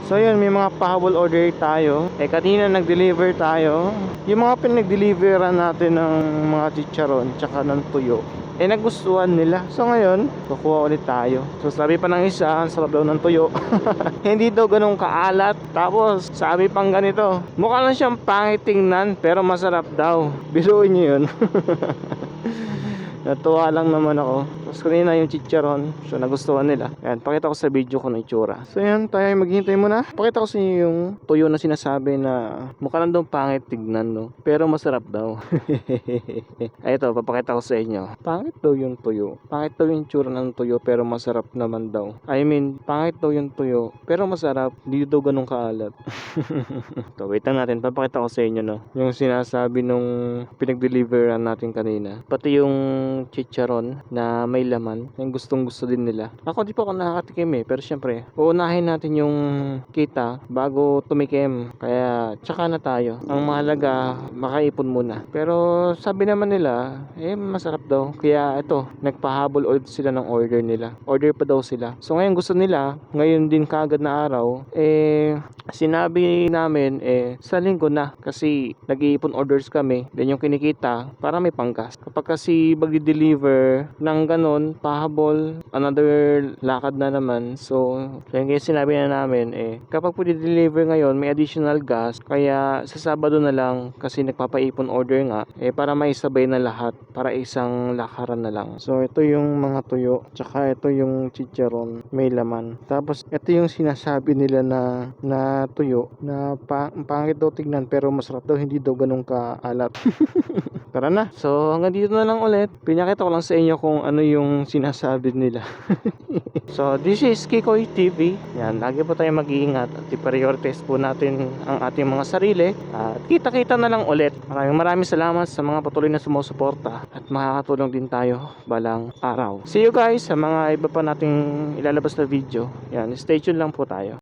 So yun, may mga pahabol order tayo. Kanina nag-deliver tayo. Yung mga pinag-deliveran natin ng mga chicharon tsaka ng tuyo, nagustuhan nila. So ngayon, kukuha ulit tayo. So sabi pa ng isa, ang sarap daw ng tuyo. Hindi daw ganun kaalat. Tapos sabi pang ganito, mukha lang siyang pangit tingnan pero masarap daw. Biruin niyo yun. Natuwa lang naman ako. Tapos kanina yung chicharon, so nagustuhan nila. Ayan, pakita ko sa video kung ano itsura. So yan, tayo maghihintay muna. Pakita ko sa inyo yung tuyo na sinasabi na mukha lang daw pangit tignan, no? Pero masarap daw. Ay, ito, papakita ko sa inyo. Pangit daw yung tuyo. Pangit daw yung itsura ng tuyo pero masarap naman daw. I mean, pangit daw yung tuyo pero masarap. Hindi daw ganun kaalat. So, wait lang natin. Papakita ko sa inyo, no? Yung sinasabi nung pinag-deliveran natin kanina. Pati yung chicharon na may laman, yung gustong gusto din nila. Ako di pa ako nakakatikim pero syempre uunahin natin yung kita bago tumikim, kaya tsaka na tayo. Ang mahalaga makaipon muna. Pero sabi naman nila masarap daw, kaya ito, nagpahabol ulit sila ng order nila. Order pa daw sila. So ngayon gusto nila, ngayon din kaagad na araw, sinabi namin sa linggo na, kasi nag-iipon orders kami, then yung kinikita para may panggas. Kapag kasi mag-deliver ng ganon, pahabol, another lakad na naman. So yung sinabi na namin kapag deliver ngayon may additional gas, kaya sa Sabado na lang, kasi nagpapaipon order nga, para maisabay na lahat, para isang lakaran na lang. So ito yung mga tuyo, tsaka ito yung chicharon may laman. Tapos ito yung sinasabi nila na tuyo na pangit daw tignan pero masarap daw, hindi daw ganun kaalat. Tara na. So hanggang dito na lang ulit. Pinakita ko lang sa inyo kung ano yung sinasabi nila. So this is Kikoy TV. Yan, lagi po tayo mag-iingat at i-prioritize po natin ang ating mga sarili. At kita-kita na lang ulit. Maraming salamat sa mga patuloy na sumusuporta at makakatulong din tayo balang araw. See you guys sa mga iba pa nating ilalabas na video. Yan, stay tuned lang po tayo.